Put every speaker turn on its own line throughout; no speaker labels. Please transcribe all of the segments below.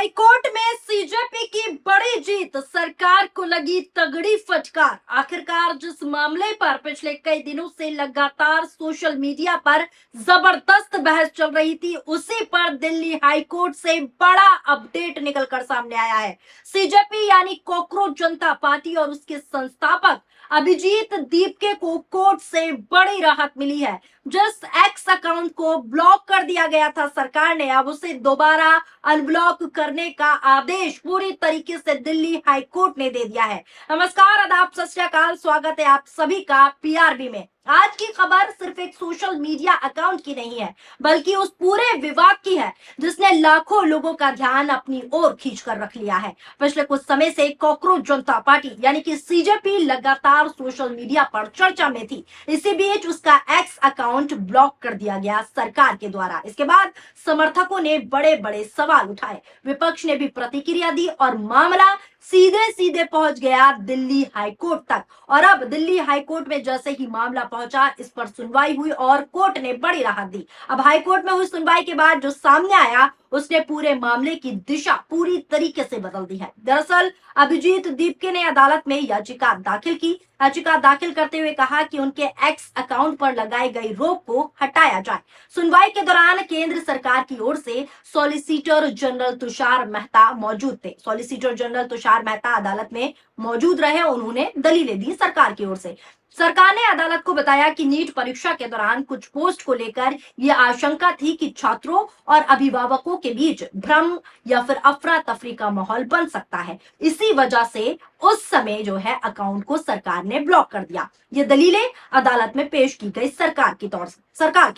High court में CJP की बड़ी जीत, सरकार को लगी तगड़ी फटकार। आखिरकार जिस मामले पर पिछले कई दिनों से लगातार सोशल मीडिया पर जबरदस्त बहस चल रही थी, उसी पर दिल्ली हाईकोर्ट से बड़ा अपडेट निकलकर सामने आया है। सीजेपी यानी कॉकरोच जनता पार्टी और उसके संस्थापक अभिजीत दीपके को कोर्ट से बड़ी राहत मिली है। जिस एक्स अकाउंट को ब्लॉक कर दिया गया था सरकार ने, अब उसे दोबारा अनब्लॉक करने का आदेश पूरी तरीके से दिल्ली हाई कोर्ट ने दे दिया है। नमस्कार, आदाब, सत श्री अकाल, स्वागत है आप सभी का पीआरबी में। आज की खबर सिर्फ एक सोशल मीडिया अकाउंट की नहीं है, बल्कि उस पूरे विवाद की है जिसने लाखों लोगों का ध्यान अपनी ओर खींच कर रख लिया है। पिछले कुछ समय से कॉकरोच जनता पार्टी यानी कि सीजेपी लगातार सोशल मीडिया पर चर्चा में थी। इसी बीच उसका एक्स अकाउंट ब्लॉक कर दिया गया सरकार के द्वारा। इसके बाद समर्थकों ने बड़े बड़े सवाल उठाए, विपक्ष ने भी प्रतिक्रिया दी और मामला सीधे सीधे पहुंच गया दिल्ली हाईकोर्ट तक। और अब दिल्ली हाईकोर्ट में जैसे ही मामला पहुंचा, इस पर सुनवाई हुई और कोर्ट ने बड़ी राहत दी। अब हाईकोर्ट में हुई सुनवाई के बाद जो सामने आया, उसने पूरे मामले की दिशा पूरी तरीके से बदल दी है। दरअसल अभिजीत दीपके ने अदालत में याचिका दाखिल की। याचिका दाखिल करते हुए कहा कि उनके एक्स अकाउंट पर लगाई गई रोक को हटाया जाए। सुनवाई के दौरान केंद्र सरकार की ओर से सॉलिसिटर जनरल तुषार मेहता मौजूद थे। सॉलिसिटर जनरल तुषार मेहता अदालत में मौजूद रहे। उन्होंने दलीलें दी सरकार की ओर से। सरकार ने अदालत को बताया कि नीट परीक्षा के दौरान कुछ पोस्ट को लेकर यह आशंका थी कि छात्रों और अभिभावकों के बीच भ्रम या फिर अफरा तफरी का माहौल बन सकता है। इसी वजह से उस समय जो है अकाउंट को सरकार ने ब्लॉक कर दिया। ये दलीलें अदालत में पेश की गई सरकार की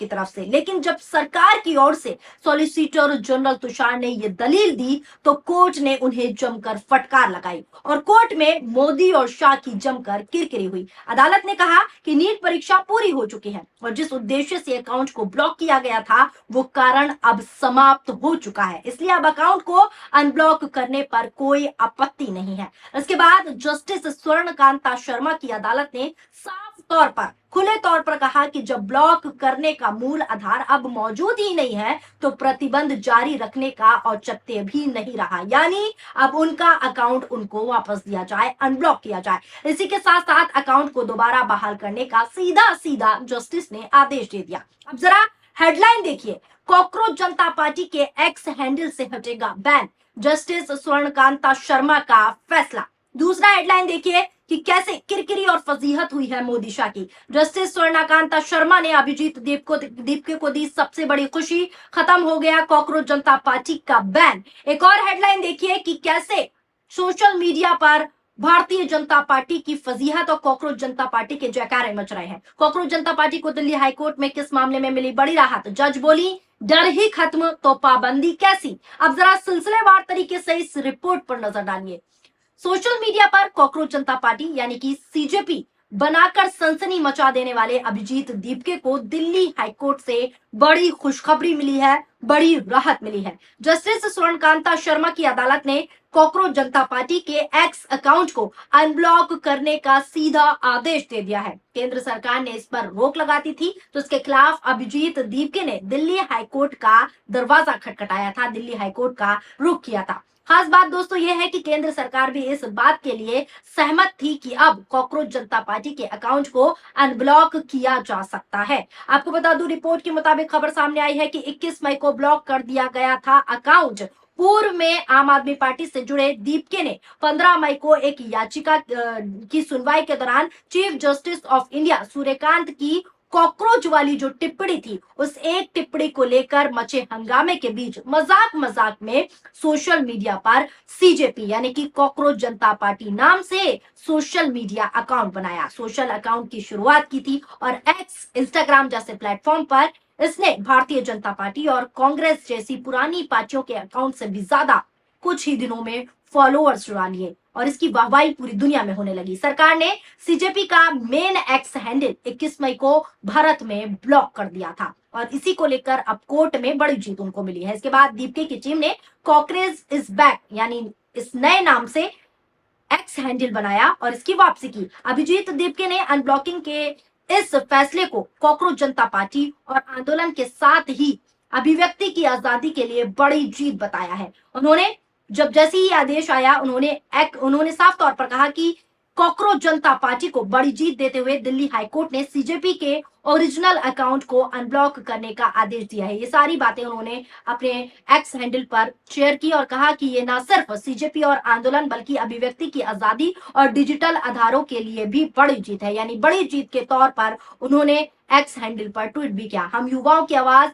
तरफ से। लेकिन जब सरकार की ओर से सॉलिसिटर जनरल तुषार ने ये दलील दी, तो कोर्ट ने उन्हें जमकर फटकार लगाई और कोर्ट में मोदी और शाह की जमकर किरकिरी हुई। अदालत ने कहा कि नीट परीक्षा पूरी हो चुकी है और जिस उद्देश्य से अकाउंट को ब्लॉक किया गया था, वो कारण अब समाप्त हो चुका है। इसलिए अब अकाउंट को अनब्लॉक करने पर कोई आपत्ति नहीं है। इसके बाद जस्टिस स्वर्णकांता शर्मा की अदालत ने साफ तौर पर, खुले तौर पर कहा कि जब ब्लॉक करने का मूल आधार अब मौजूद ही नहीं है, तो प्रतिबंध जारी रखने का औचित्य भी नहीं रहा। यानी अब उनका अकाउंट उनको वापस दिया जाए, अनब्लॉक किया जाए। इसी के साथ साथ अकाउंट को दोबारा बहाल करने का सीधा सीधा जस्टिस ने आदेश दे दिया। अब जरा हेडलाइन देखिए, कॉकरोच जनता पार्टी के एक्स हैंडल से हटेगा बैन, जस्टिस स्वर्णकांता शर्मा का फैसला। दूसरा हेडलाइन देखिए कि कैसे किरकिरी और फजीहत हुई है मोदी शाह की। जस्टिस स्वर्णकांता शर्मा ने अभिजीत दीपके को दी सबसे बड़ी खुशी, खत्म हो गया कॉकरोच जनता पार्टी का बैन। एक और हेडलाइन देखिए कि कैसे सोशल मीडिया पर भारतीय जनता पार्टी की फजीहत और कॉकरोच जनता पार्टी के जयकारे मच रहे हैं। कॉकरोच जनता पार्टी को दिल्ली हाईकोर्ट में किस मामले में मिली बड़ी राहत? जज बोली डर ही खत्म तो पाबंदी कैसी। अब जरा सिलसिलेवार तरीके से इस रिपोर्ट पर नजर डालिए। सोशल मीडिया पर कॉकरोच जनता पार्टी यानी कि सीजेपी बनाकर सनसनी मचा देने वाले अभिजीत दीपके को दिल्ली हाईकोर्ट से बड़ी खुशखबरी मिली है, बड़ी राहत मिली है। जस्टिस स्वर्णकांता शर्मा की अदालत ने कॉकरोच जनता पार्टी के एक्स अकाउंट को अनब्लॉक करने का सीधा आदेश दे दिया है। केंद्र सरकार ने इस पर रोक लगाती थी, तो इसके खिलाफ अभिजीत दीपके ने दिल्ली हाईकोर्ट का दरवाजा खटखटाया था, दिल्ली हाईकोर्ट का रुख किया था। खास बात दोस्तों यह है कि केंद्र सरकार भी इस बात के लिए सहमत थी कि अब कॉकरोच जनता पार्टी के अकाउंट को अनब्लॉक किया जा सकता है। आपको बता दूं, रिपोर्ट के मुताबिक खबर सामने आई है कि 21 मई को ब्लॉक कर दिया गया था अकाउंट। पूर्व में आम आदमी पार्टी से जुड़े दीपके ने 15 मई को एक याचिका की सुनवाई के दौरान chief justice of India Suryakant की कॉकरोच वाली जो टिप्पणी थी, उस एक टिप्पणी को लेकर मचे हंगामे के बीच मजाक में सोशल मीडिया पर सीजेपी यानी कि कॉकरोच जनता पार्टी नाम से सोशल मीडिया अकाउंट बनाया। सोशल अकाउंट की शुरुआत की थी और एक्स, इंस्टाग्राम जैसे प्लेटफॉर्म पर इसने भारतीय जनता पार्टी और कांग्रेस जैसी पुरानी पार्टियों के अकाउंट से भी ज्यादा कुछ ही दिनों में फॉलोअर्स जुड़ा लिए और इसकी वाहवाही पूरी दुनिया में होने लगी। सरकार ने सीजेपी का मेन एक्स हैंडल 21 मई को भारत में ब्लॉक कर दिया था और इसी को लेकर अब कोर्ट में बड़ी जीत उनको मिली है। इसके बाद दीपके की टीम ने कॉकरेज इज बैक यानी इस नए नाम से एक्स हैंडल बनाया और इसकी वापसी की। अभिजीत दीपके ने अनब्लॉकिंग के इस फैसले को कॉकरोच जनता पार्टी और आंदोलन के साथ ही अभिव्यक्ति की आजादी के लिए बड़ी जीत बताया है। उन्होंने जब जैसे ही आदेश आया उन्होंने साफ तौर पर कहा कि कॉकरोच जनता पार्टी को बड़ी जीत देते हुए दिल्ली हाईकोर्ट ने सीजेपी के ओरिजिनल अकाउंट को अनब्लॉक करने का आदेश दिया है। ये सारी बातें उन्होंने अपने एक्स हैंडल पर शेयर की और कहा कि ये न सिर्फ सीजेपी और आंदोलन बल्कि अभिव्यक्ति की आजादी और डिजिटल आधारों के लिए भी बड़ी जीत है। यानी बड़ी जीत के तौर पर उन्होंने एक्स हैंडल पर ट्वीट भी किया, हम युवाओं की आवाज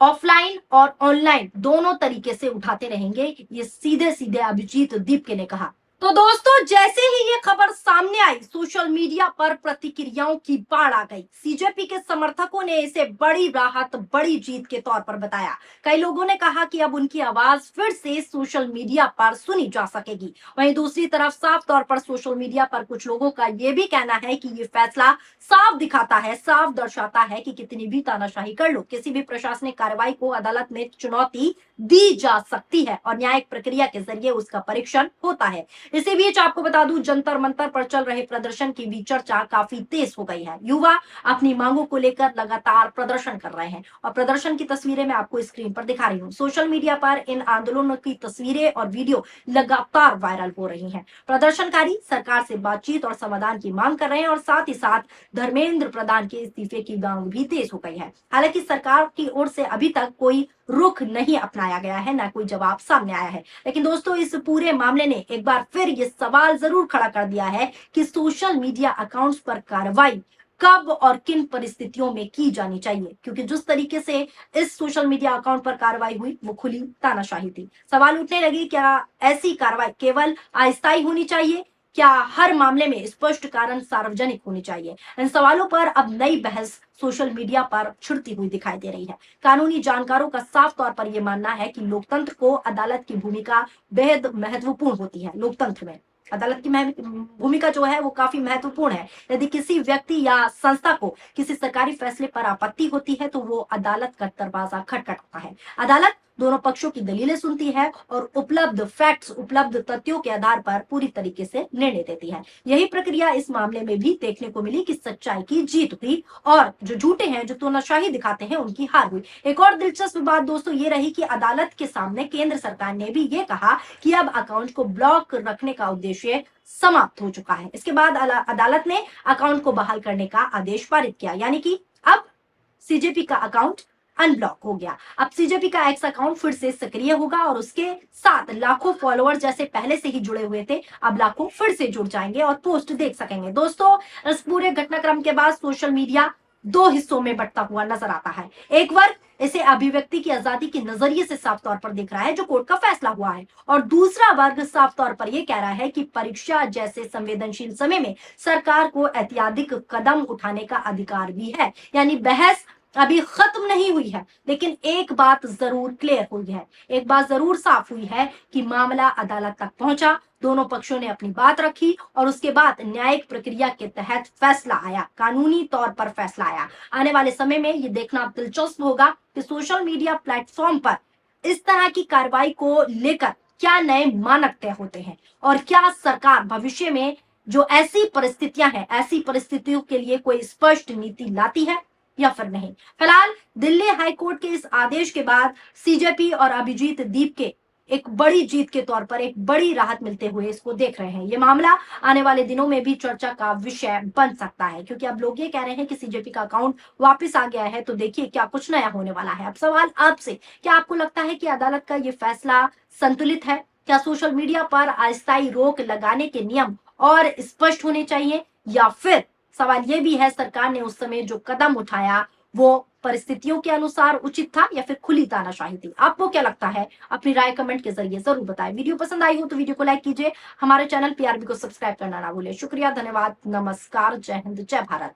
ऑफलाइन और ऑनलाइन दोनों तरीके से उठाते रहेंगे, ये सीधे सीधे अभिजीत दीपके ने कहा। तो दोस्तों, जैसे ही ये खबर सामने आई, सोशल मीडिया पर प्रतिक्रियाओं की बाढ़ आ गई। सीजेपी के समर्थकों ने इसे बड़ी राहत, बड़ी जीत के तौर पर बताया। कई लोगों ने कहा कि अब उनकी आवाज फिर से सोशल मीडिया पर सुनी जा सकेगी। वहीं दूसरी तरफ साफ तौर पर सोशल मीडिया पर कुछ लोगों का यह भी कहना है कि ये फैसला साफ दिखाता है, साफ दर्शाता है कि कितनी भी तानाशाही कर लो, किसी भी प्रशासनिक कार्रवाई को अदालत में चुनौती दी जा सकती है और न्यायिक प्रक्रिया के जरिए उसका परीक्षण होता है। इसी बीच आपको बता दूं, जंतर मंतर पर चल रहे प्रदर्शन की भी चर्चा काफी तेज हो गई है। युवा अपनी मांगों को लेकर लगातार प्रदर्शन कर रहे हैं और प्रदर्शन की तस्वीरें मैं आपको स्क्रीन पर दिखा रही हूँ। सोशल मीडिया पर इन आंदोलनों की तस्वीरें और वीडियो लगातार वायरल हो रही हैं। प्रदर्शनकारी सरकार से बातचीत और समाधान की मांग कर रहे हैं और साथ ही साथ धर्मेंद्र प्रधान के इस्तीफे की मांग भी तेज हो गई है। हालांकि सरकार की ओर से अभी तक कोई रुख नहीं अपनाया गया है, ना कोई जवाब सामने आया है। लेकिन दोस्तों, इस पूरे मामले ने एक बार फिर ये सवाल जरूर खड़ा कर दिया है कि सोशल मीडिया अकाउंट्स पर कार्रवाई कब और किन परिस्थितियों में की जानी चाहिए, क्योंकि जिस तरीके से इस सोशल मीडिया अकाउंट पर कार्रवाई हुई वो खुली तानाशाही थी। सवाल उठने लगे, क्या ऐसी कार्रवाई केवल अस्थायी होनी चाहिए, क्या हर मामले में स्पष्ट कारण सार्वजनिक होनी चाहिए? इन सवालों पर अब नई बहस सोशल मीडिया पर छिड़ती हुई दिखाई दे रही है। कानूनी जानकारों का साफ तौर पर यह मानना है कि लोकतंत्र को अदालत की भूमिका बेहद महत्वपूर्ण होती है। लोकतंत्र में अदालत की भूमिका जो है वो काफी महत्वपूर्ण है। यदि किसी व्यक्ति या संस्था को किसी सरकारी फैसले पर आपत्ति होती है तो वो अदालत का दरवाजा खटखटाता है। अदालत दोनों पक्षों की दलीलें सुनती है और उपलब्ध फैक्ट्स, उपलब्ध तथ्यों के आधार पर पूरी तरीके से निर्णय देती है। यही प्रक्रिया इस मामले में भी देखने को मिली कि सच्चाई की जीत हुई और जो झूठे हैं, जो तानाशाही दिखाते हैं, उनकी हार हुई। एक और दिलचस्प बात दोस्तों ये रही कि अदालत के सामने केंद्र सरकार ने भी ये कहा कि अब अकाउंट को ब्लॉक रखने का उद्देश्य समाप्त हो चुका है। इसके बाद अदालत ने अकाउंट को बहाल करने का आदेश पारित किया, यानी कि अब सीजेपी का अकाउंट अनब्लॉक हो गया। अब सीजेपी का एक्स अकाउंट फिर से सक्रिय होगा और उसके साथ लाखों फॉलोअर्स जैसे पहले से ही जुड़े हुए थे, अब लाखों फिर से जुड़ जाएंगे और पोस्ट देख सकेंगे। दोस्तों, इस पूरे घटनाक्रम के बाद सोशल मीडिया दो हिस्सों में बंटता हुआ नजर आता है। एक वर्ग इसे अभिव्यक्ति की आजादी के नजरिए से साफ तौर पर देख रहा है, जो कोर्ट का फैसला हुआ है, और दूसरा वर्ग साफ तौर पर यह कह रहा है कि परीक्षा जैसे संवेदनशील समय में सरकार को ऐतिहासिक कदम उठाने का अधिकार भी है। यानी बहस अभी खत्म नहीं हुई है, लेकिन एक बात जरूर क्लियर हुई है, एक बात जरूर साफ हुई है कि मामला अदालत तक पहुंचा, दोनों पक्षों ने अपनी बात रखी और उसके बाद न्यायिक प्रक्रिया के तहत फैसला आया, कानूनी तौर पर फैसला आया। आने वाले समय में ये देखना दिलचस्प होगा कि सोशल मीडिया प्लेटफॉर्म पर इस तरह की कार्रवाई को लेकर क्या नए मानक तय होते हैं और क्या सरकार भविष्य में जो ऐसी परिस्थितियां हैं, ऐसी परिस्थितियों के लिए कोई स्पष्ट नीति लाती है या फिर नहीं। फिलहाल दिल्ली हाईकोर्ट के इस आदेश के बाद सीजेपी और अभिजीत दीपके एक बड़ी जीत के तौर पर एक बड़ी राहत मिलते हुए इसको देख रहे हैं। ये मामला आने वाले दिनों में भी चर्चा का विषय बन सकता है, क्योंकि अब लोग ये कह रहे हैं कि सीजेपी का अकाउंट वापस आ गया है, तो देखिए क्या कुछ नया होने वाला है। अब सवाल आपसे, क्या आपको लगता है कि अदालत का ये फैसला संतुलित है? क्या सोशल मीडिया पर अस्थायी रोक लगाने के नियम और स्पष्ट होने चाहिए, या फिर सवाल यह भी है सरकार ने उस समय जो कदम उठाया वो परिस्थितियों के अनुसार उचित था या फिर खुली तानाशाही थी? आपको क्या लगता है? अपनी राय कमेंट के जरिए जरूर बताएं। वीडियो पसंद आई हो तो वीडियो को लाइक कीजिए, हमारे चैनल पीआरबी को सब्सक्राइब करना ना भूलें। शुक्रिया, धन्यवाद, नमस्कार, जय हिंद, जय भारत।